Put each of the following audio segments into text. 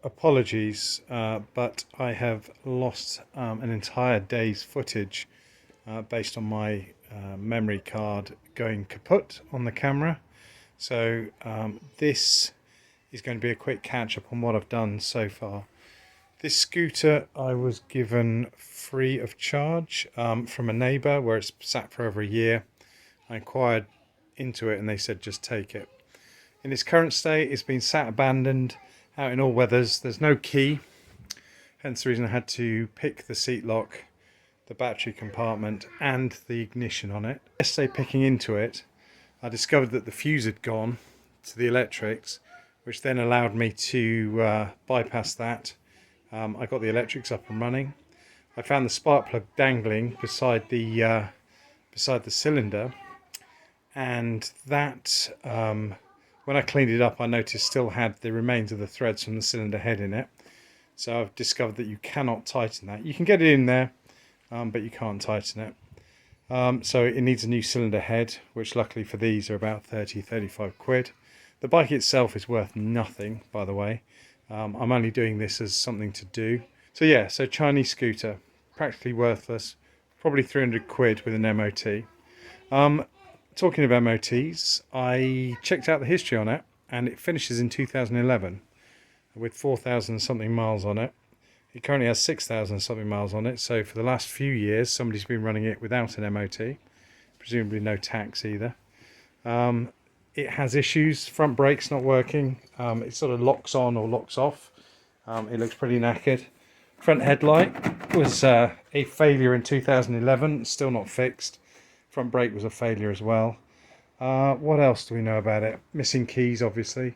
apologies, but I have lost an entire day's footage based on my memory card going kaput on the camera. So this is going to be a quick catch up on what I've done so far. This scooter I was given free of charge from a neighbour, where it's sat for over a year. I inquired into it and they said just take it. In its current state, it's been sat abandoned out in all weathers. There's no key, hence the reason I had to pick the seat lock, the battery compartment and the ignition on it. Yesterday, picking into it, I discovered that the fuse had gone to the electrics, which then allowed me to bypass that. I got the electrics up and running. I found the spark plug dangling beside the cylinder, and that when I cleaned it up, I noticed still had the remains of the threads from the cylinder head in it. So I've discovered that you cannot tighten that. You can get it in there, but you can't tighten it. So it needs a new cylinder head, which luckily for these are about 30-35 quid. The bike itself is worth nothing, by the way. I'm only doing this as something to do. So yeah, so Chinese scooter, practically worthless, probably 300 quid with an MOT. Talking of MOTs, I checked out the history on it, and it finishes in 2011 with 4,000 something miles on it. It currently has 6,000 something miles on it, so for the last few years somebody's been running it without an MOT, presumably no tax either. It has issues, front brake's not working, it sort of locks on or locks off. It looks pretty knackered. Front headlight was a failure in 2011, still not fixed. Front brake was a failure as well. What else do we know about it? Missing keys, obviously.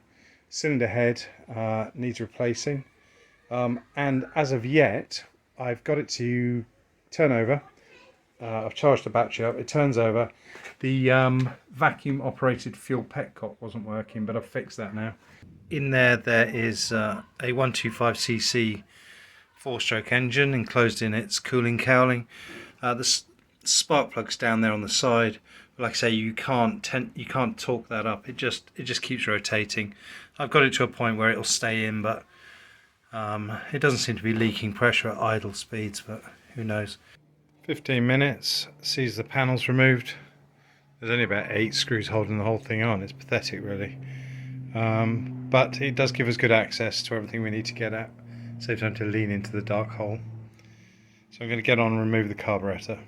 Cylinder head needs replacing. And as of yet, I've got it to turn over. I've charged the battery up. It turns over. The vacuum operated fuel petcock wasn't working, but I've fixed that now. In there is a 125cc 4-stroke engine enclosed in its cooling cowling. The spark plug's down there on the side. Like I say, you can't torque that up. It just keeps rotating. I've got it to a point where it'll stay in, but it doesn't seem to be leaking pressure at idle speeds, but who knows. 15 minutes, sees the panels removed. There's only about 8 screws holding the whole thing on. It's pathetic, really. But it does give us good access to everything we need to get at. Saves time to lean into the dark hole. So I'm going to get on and remove the carburetor.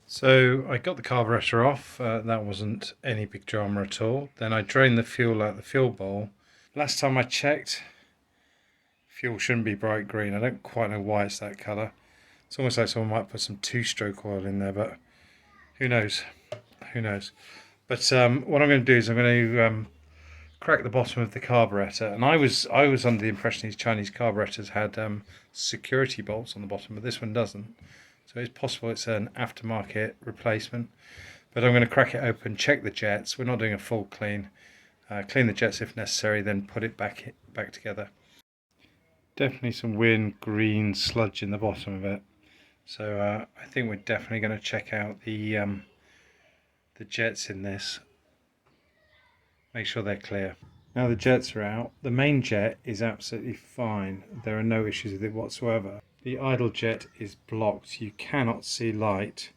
So I got the carburetor off. That wasn't any big drama at all. Then I drained the fuel out the fuel bowl. Last time I checked, fuel shouldn't be bright green. I don't quite know why it's that colour. It's almost like someone might put some 2-stroke oil in there, but who knows? Who knows? But what I'm going to do is I'm going to crack the bottom of the carburetor. And I was under the impression these Chinese carburetors had security bolts on the bottom, but this one doesn't. So it's possible it's an aftermarket replacement. But I'm going to crack it open, check the jets. We're not doing a full clean. Clean the jets if necessary, then put it back together. Definitely some weird green sludge in the bottom of it. So I think we're definitely going to check out the jets in this. Make sure they're clear. Now the jets are out. The main jet is absolutely fine. There are no issues with it whatsoever. The idle jet is blocked. You cannot see light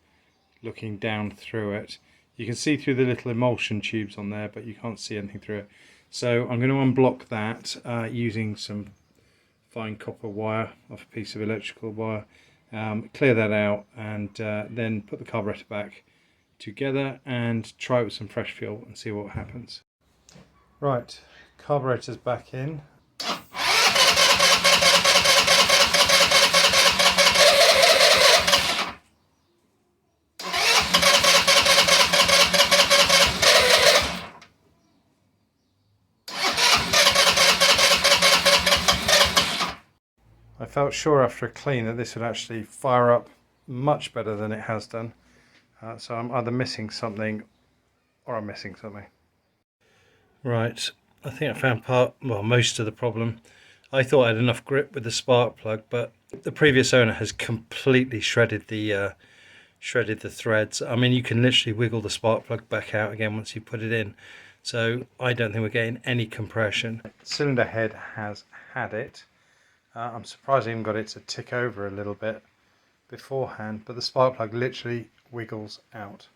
looking down through it. You can see through the little emulsion tubes on there, but you can't see anything through it. So I'm going to unblock that using some fine copper wire off a piece of electrical wire. Clear that out and then put the carburetor back together and try it with some fresh fuel and see what happens. Right, carburetor's back in. I felt sure after a clean that this would actually fire up much better than it has done. So I'm either missing something or I'm missing something. Right, I think I found most of the problem. I thought I had enough grip with the spark plug, but the previous owner has completely shredded the threads. I mean, you can literally wiggle the spark plug back out again once you put it in. So I don't think we're getting any compression. Cylinder head has had it. I'm surprised I even got it to tick over a little bit beforehand, but the spark plug literally wiggles out.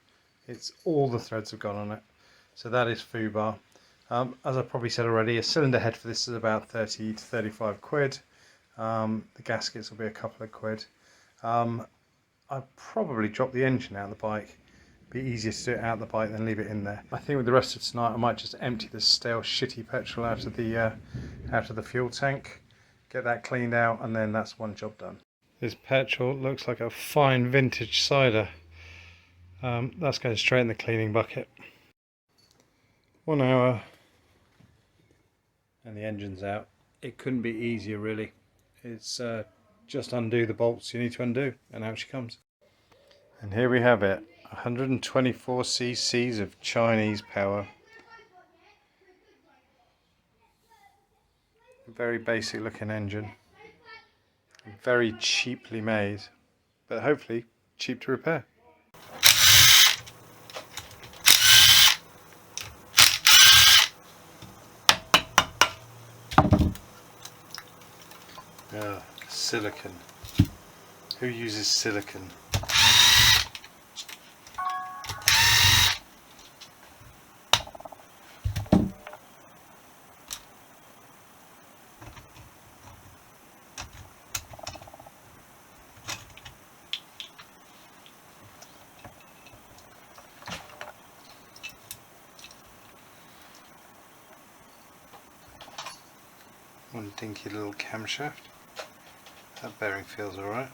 It's all the threads have gone on it. So that is foobar. As I probably said already, a cylinder head for this is about 30 to 35 quid. The gaskets will be a couple of quid. I'll probably drop the engine out of the bike. Be easier to do it out of the bike than leave it in there. I think with the rest of tonight I might just empty the stale shitty petrol out of the fuel tank, get that cleaned out, and then that's one job done. This petrol looks like a fine vintage cider. That's going straight in the cleaning bucket. 1 hour and the engine's out. It couldn't be easier really. It's just undo the bolts you need to undo, and out she comes. And here we have it, 124 cc's of Chinese power. A very basic looking engine, very cheaply made, but hopefully cheap to repair. Silicon. Who uses silicon? One dinky little camshaft. That bearing feels alright.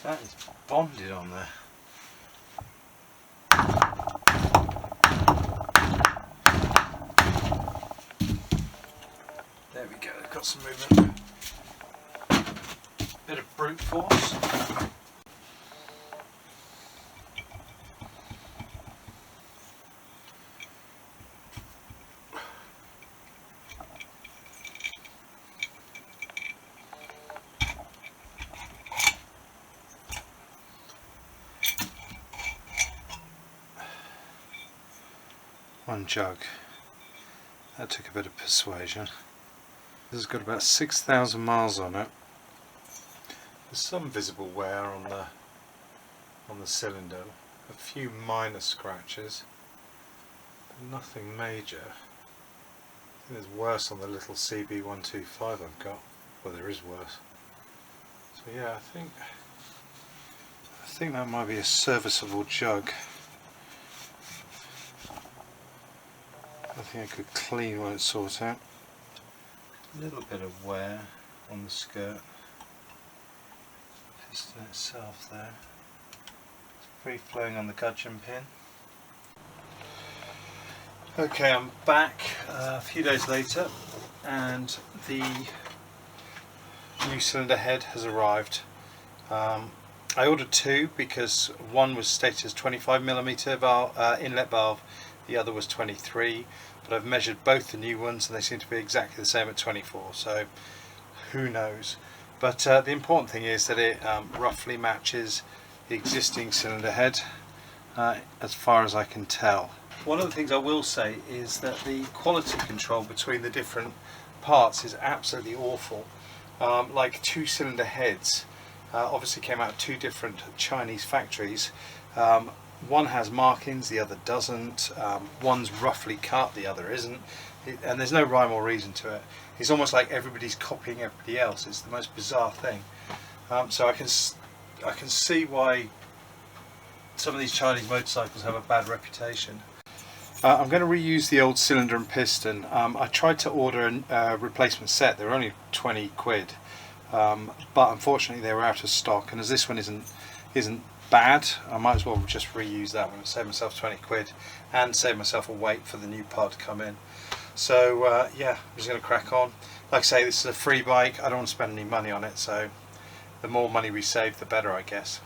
That is bonded on there. There we go, they've got some movement. Bit of brute force. One jug. That took a bit of persuasion. This has got about 6,000 miles on it. There's some visible wear on the cylinder, a few minor scratches, but nothing major. I think there's worse on the little CB125 I've got. Well, there is worse. So yeah, I think that might be a serviceable jug. I think I could clean when it's sorted out. A little bit of wear on the skirt. Piston itself there. It's free flowing on the gudgeon pin. Okay, I'm back a few days later, and the new cylinder head has arrived. I ordered two because one was stated as 25mm inlet valve, the other was 23, but I've measured both the new ones and they seem to be exactly the same at 24, so who knows. But the important thing is that it roughly matches the existing cylinder head as far as I can tell. One of the things I will say is that the quality control between the different parts is absolutely awful. Like two cylinder heads obviously came out of two different Chinese factories. One has markings, the other doesn't. One's roughly cut, the other isn't, and there's no rhyme or reason to it. It's almost like everybody's copying everybody else. It's the most bizarre thing. So I can see why some of these Chinese motorcycles have a bad reputation. I'm going to reuse the old cylinder and piston. I tried to order a replacement set. They were only 20 quid, but unfortunately they were out of stock, and as this one isn't bad, I might as well just reuse that one and save myself 20 quid and save myself a wait for the new part to come in. So yeah, I'm just going to crack on. Like I say, this is a free bike. I don't want to spend any money on it, so the more money we save, the better, I guess.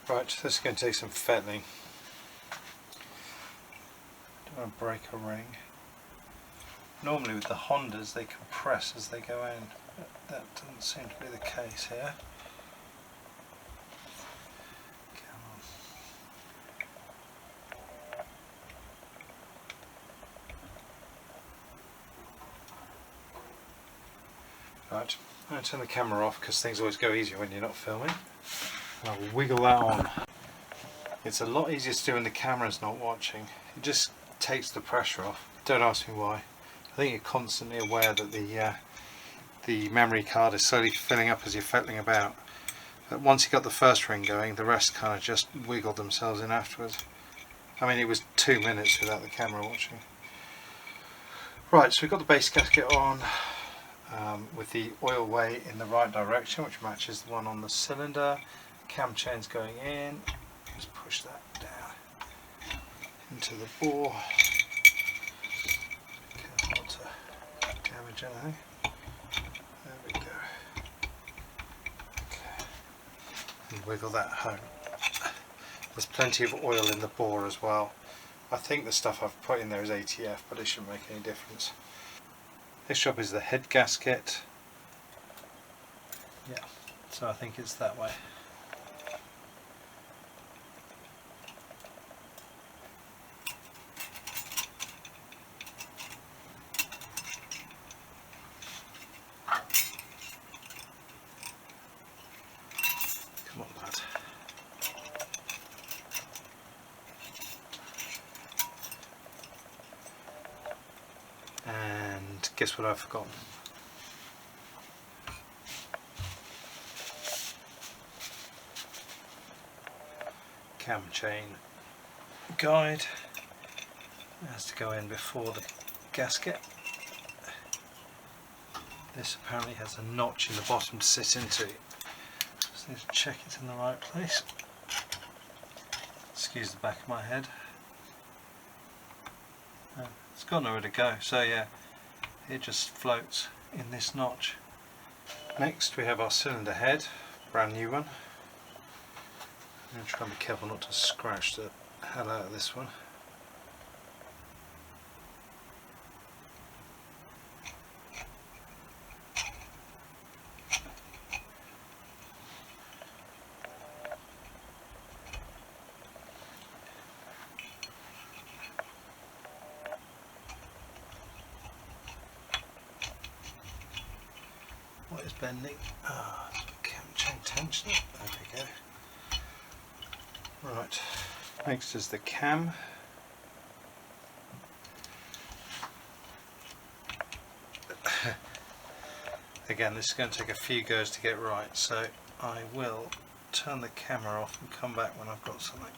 Right, this is going to take some fettling. Don't want to break a ring. Normally with the Hondas they compress as they go in, but that doesn't seem to be the case here. Come on. Right, I'm going to turn the camera off because things always go easier when you're not filming. And I'll wiggle that on. It's a lot easier to do when the camera's not watching. It just takes the pressure off. Don't ask me why. I think you're constantly aware that the memory card is slowly filling up as you're fettling about. But once you got the first ring going, the rest kind of just wiggled themselves in afterwards. I mean, it was 2 minutes without the camera watching. Right, so we've got the base gasket on with the oil way in the right direction, which matches the one on the cylinder. Cam chain's going in. Just push that down into the bore. Careful not to damage anything. There we go. Okay. And wiggle that home. There's plenty of oil in the bore as well. I think the stuff I've put in there is ATF, but it shouldn't make any difference. This job is the head gasket. Yeah, so I think it's that way. Come on, lad. And guess what I've forgotten? Cam chain guide. It has to go in before the gasket. This apparently has a notch in the bottom to sit into. Just need to check it's in the right place. Excuse the back of my head. It's got nowhere to go, so yeah, it just floats in this notch. Next we have our cylinder head, brand new one. I'm going to try and be careful not to scratch the hell out of this one. What is bending? Ah, cam chain tension. There we go. Right, next is the cam. Again, this is going to take a few goes to get right, so I will turn the camera off and come back when I've got something.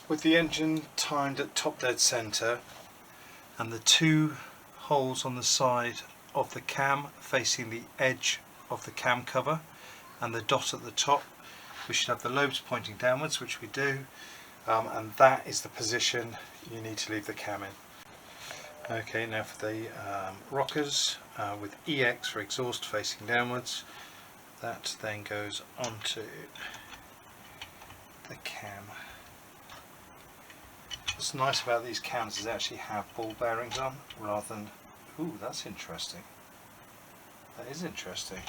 With the engine timed at top dead centre and the two holes on the side of the cam facing the edge of the cam cover and the dot at the top, we should have the lobes pointing downwards, which we do, and that is the position you need to leave the cam in. Okay, now for the rockers with EX for exhaust facing downwards, that then goes onto the cam. What's nice about these cams is they actually have ball bearings on rather than... Ooh, that's interesting. That is interesting.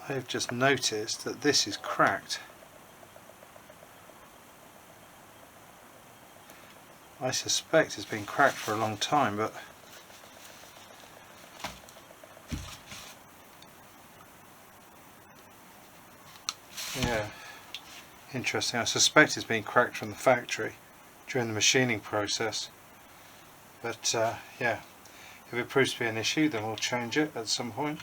I have just noticed that this is cracked. I suspect it's been cracked for a long time, but yeah, interesting. I suspect it's been cracked from the factory during the machining process, but yeah, if it proves to be an issue then we'll change it at some point.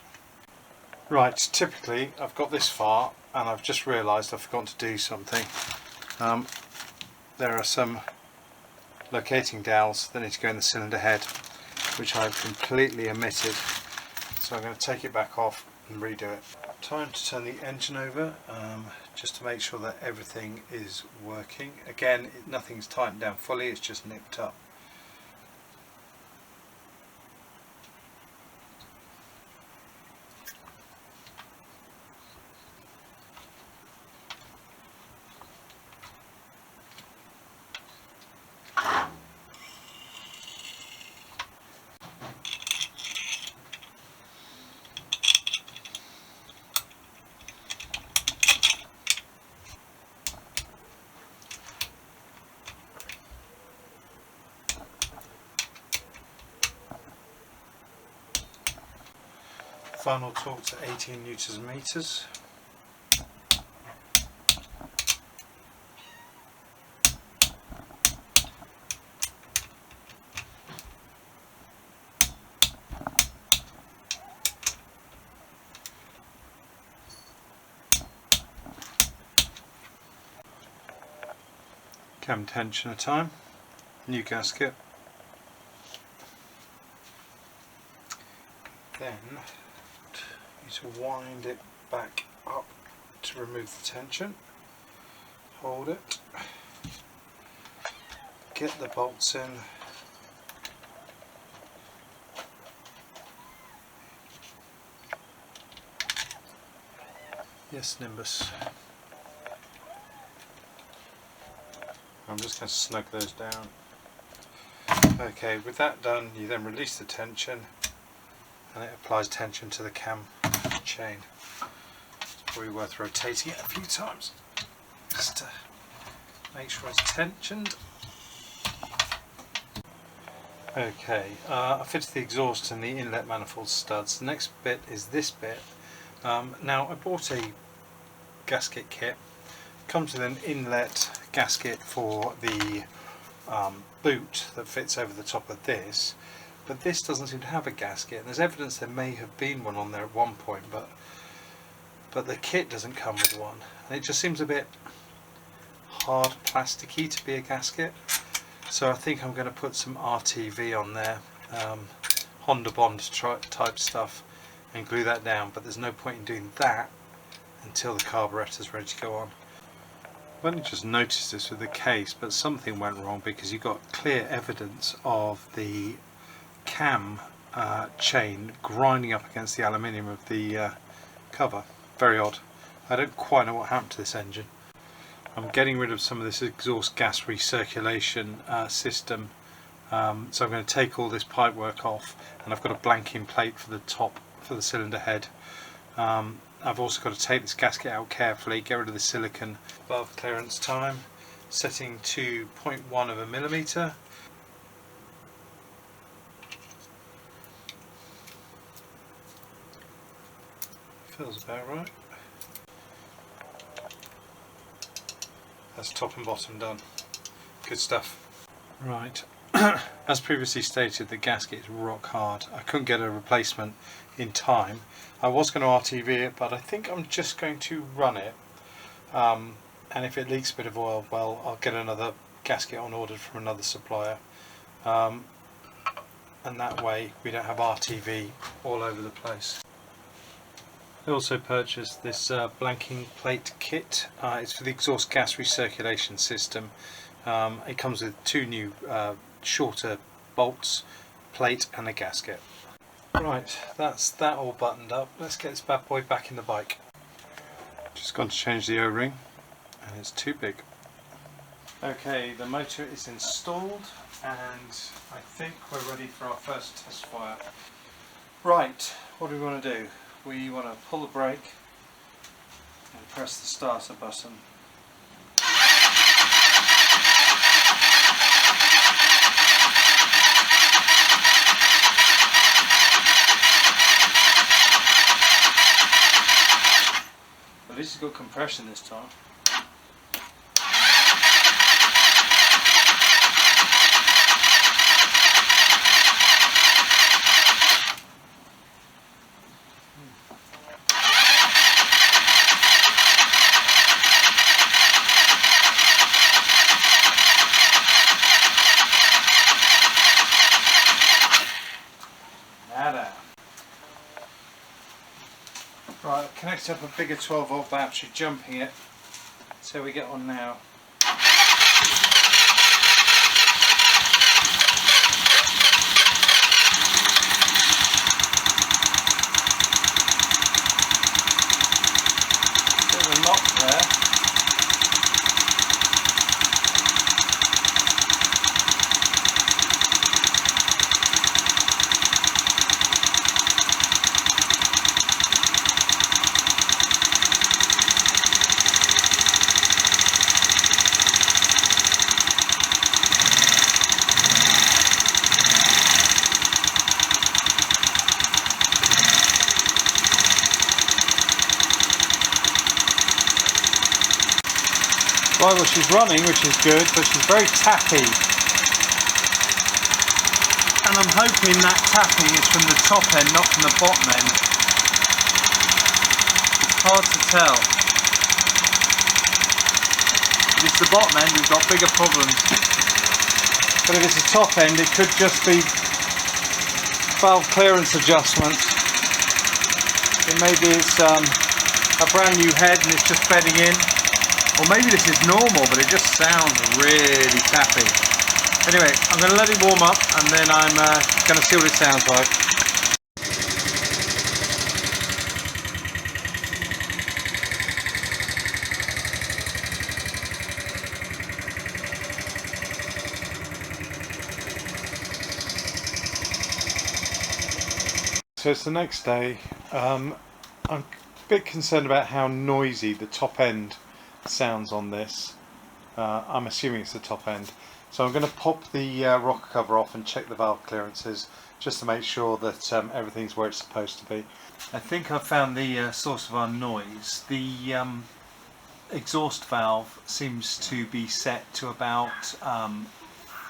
Right, typically I've got this far and I've just realised I've forgotten to do something. There are some locating dowels that need to go in the cylinder head, which I've completely omitted, so I'm going to take it back off and redo it. Time to turn the engine over, just to make sure that everything is working. Again, nothing's tightened down fully, it's just nipped up. Final torque at 18 newtons meters. Cam tension a time, new gasket. Then you need to wind it back up to remove the tension. Hold it, get the bolts in, yes Nimbus. I'm just going to snug those down. Okay, with that done, you then release the tension and it applies tension to the cam chain. It's probably worth rotating it a few times just to make sure it's tensioned. Okay, I fitted the exhaust and the inlet manifold studs. The next bit is this bit. Now I bought a gasket kit. Comes with an inlet gasket for the boot that fits over the top of this, but this doesn't seem to have a gasket, and there's evidence there may have been one on there at one point, but the kit doesn't come with one, and it just seems a bit hard plasticky to be a gasket. So I think I'm going to put some RTV on there, Honda Bond type stuff, and glue that down, but there's no point in doing that until the carburetor is ready to go on. I only just noticed this with the case, but something went wrong because you got clear evidence of the cam chain grinding up against the aluminium of the cover. Very odd. I don't quite know what happened to this engine. I'm getting rid of some of this exhaust gas recirculation system, so I'm going to take all this pipework off, and I've got a blanking plate for the top for the cylinder head. I've also got to take this gasket out carefully, get rid of the silicone. Above clearance time, setting to 0.1 of a millimetre. Feels about right. That's top and bottom done. Good stuff. Right, as previously stated, the gasket is rock hard. I couldn't get a replacement in time. I was going to RTV it, but I think I'm just going to run it, and if it leaks a bit of oil, well, I'll get another gasket on ordered from another supplier, and that way we don't have RTV all over the place. I also purchased this blanking plate kit. It's for the exhaust gas recirculation system. It comes with two new shorter bolts, plate and a gasket. Right, that's that all buttoned up. Let's get this bad boy back in the bike. Just gone to change the O-ring and it's too big. Okay, the motor is installed and I think we're ready for our first test fire. Right, what do we want to do? We want to pull the brake and press the starter button. At least it's got compression this time. picked up a bigger 12-volt battery, jumping it. So we get on now. Bit of a knock there. Right, well, she's running, which is good, but she's very tappy. And I'm hoping that tapping is from the top end, not from the bottom end. It's hard to tell. If it's the bottom end, we've got bigger problems. But if it's the top end, it could just be valve clearance adjustments. It maybe it's a brand new head and it's just bedding in. Or maybe this is normal, but it just sounds really tappy. Anyway, I'm going to let it warm up and then I'm going to see what it sounds like. So it's the next day. I'm a bit concerned about how noisy the top end sounds on this. I'm assuming it's the top end, so I'm going to pop the rocker cover off and check the valve clearances just to make sure that everything's where it's supposed to be. I think I've found the source of our noise. The exhaust valve seems to be set to about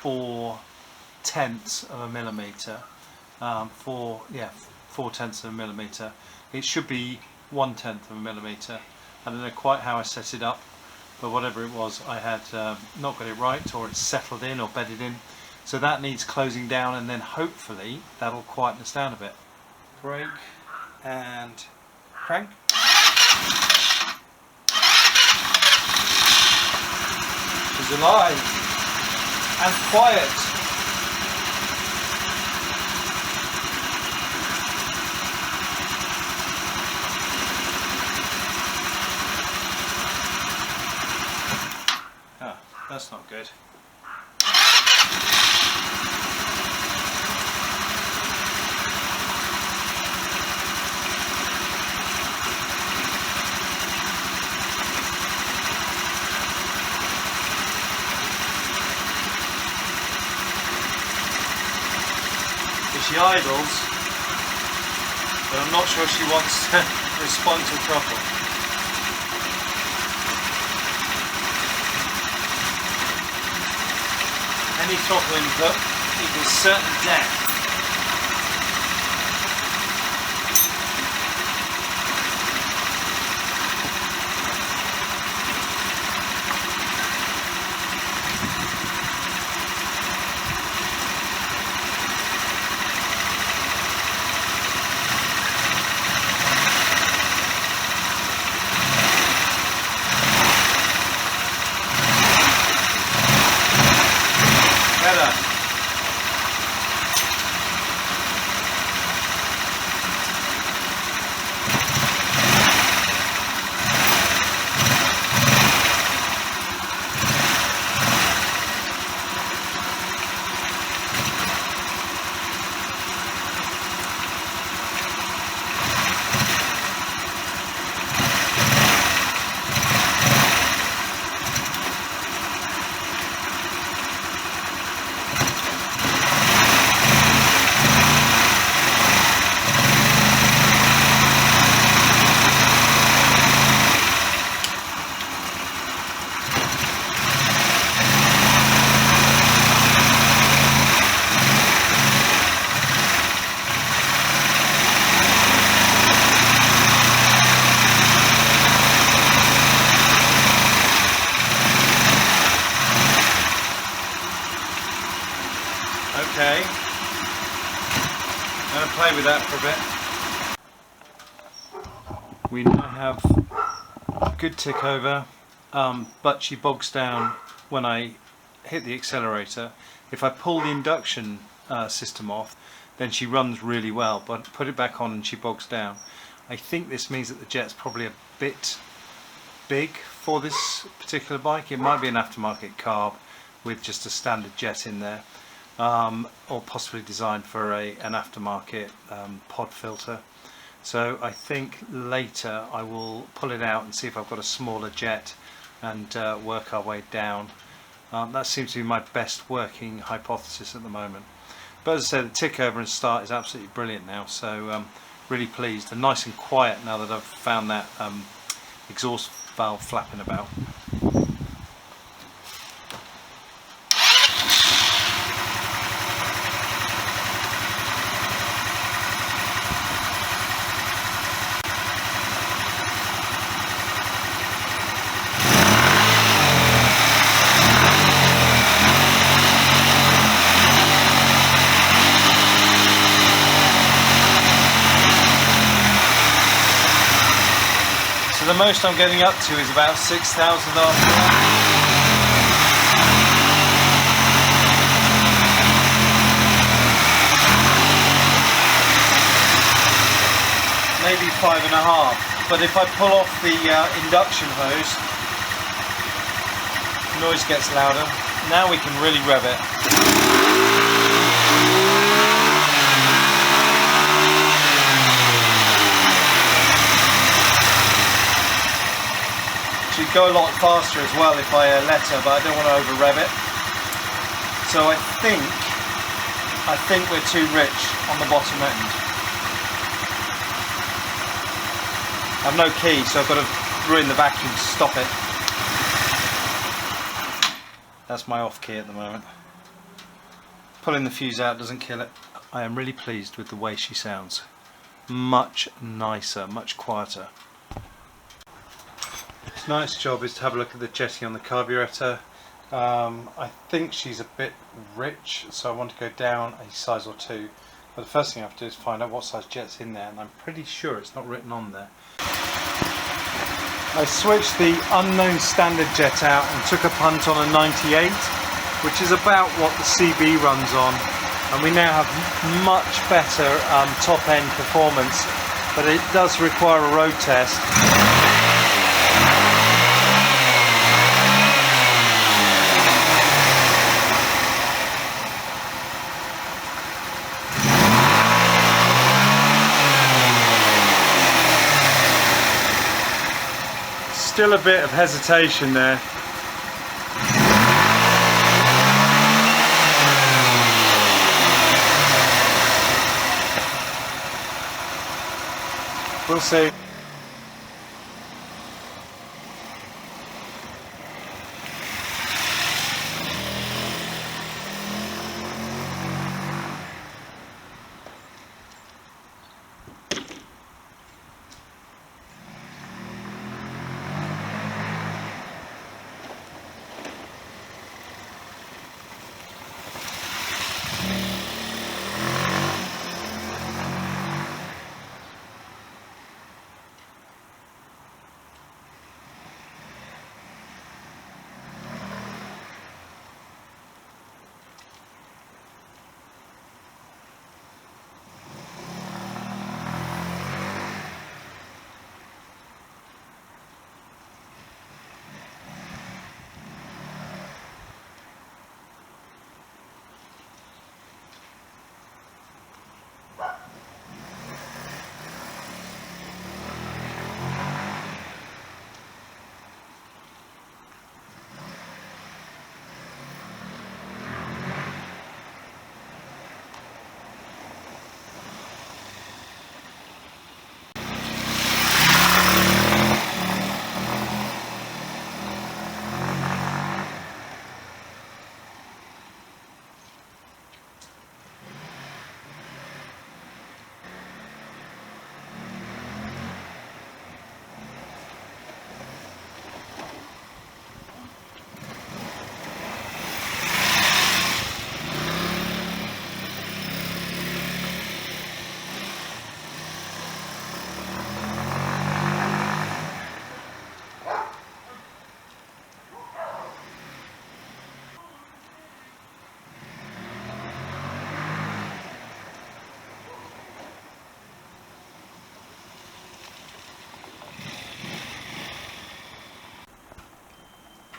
4/10 of a millimeter. 4/10 of a millimeter. It should be 1/10 of a millimeter. I don't know quite how I set it up, but whatever it was, I had not got it right, or it's settled in or bedded in. So that needs closing down, and then hopefully that'll quieten us down a bit. Brake and crank. She's alive and quiet. That's not good. She idles, but I'm not sure she wants to respond to throttle. Any throttle input equals certain death. Okay, I'm going to play with that for a bit. We now have good tick over, but she bogs down when I hit the accelerator. If I pull the induction system off, then she runs really well, but put it back on and she bogs down. I think this means that the jet's probably a bit big for this particular bike. It might be an aftermarket carb with just a standard jet in there, or possibly designed for an aftermarket pod filter. So I think later I will pull it out and see if I've got a smaller jet and work our way down. That seems to be my best working hypothesis at the moment. But as I say, the tick over and start is absolutely brilliant now, so really pleased, and nice and quiet now that I've found that exhaust valve flapping about. So the most I'm getting up to is about 6,000 RPM. Maybe 5.5. But if I pull off the induction hose, noise gets louder. Now we can really rev it. She'd go a lot faster as well if I let her, but I don't want to over rev it. So I think we're too rich on the bottom end. I've no key, so I've got to ruin the vacuum to stop it. That's my off key at the moment. Pulling the fuse out doesn't kill it. I am really pleased with the way she sounds. Much nicer, much quieter. Tonight's job is to have a look at the jetty on the carburetor. I think she's a bit rich, so I want to go down a size or two. But the first thing I have to do is find out what size jet's in there, and I'm pretty sure it's not written on there. I switched the unknown standard jet out and took a punt on a 98, which is about what the CB runs on, and we now have much better top end performance, but it does require a road test. Still a bit of hesitation there. We'll see.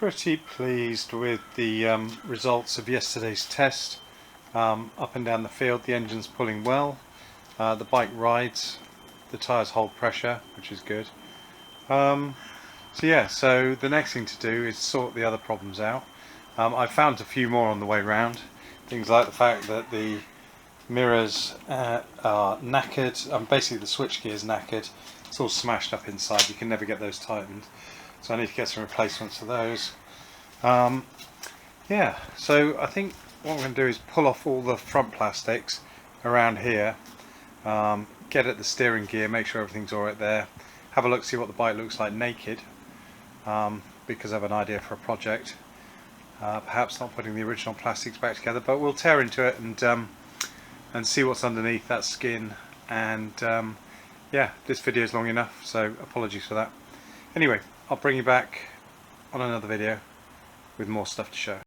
pretty pleased with the results of yesterday's test. Up and down the field, the engine's pulling well, the bike rides, the tyres hold pressure, which is good. So the next thing to do is sort the other problems out. I found a few more on the way round. Things like the fact that the mirrors are knackered, basically the switchgear is knackered, it's all smashed up inside, you can never get those tightened. So I need to get some replacements for those. So I think what I'm going to do is pull off all the front plastics around here, get at the steering gear, make sure everything's alright there, have a look, see what the bike looks like naked, because I have an idea for a project. Perhaps not putting the original plastics back together, but we'll tear into it and see what's underneath that skin. And this video is long enough, so apologies for that. Anyway, I'll bring you back on another video with more stuff to show.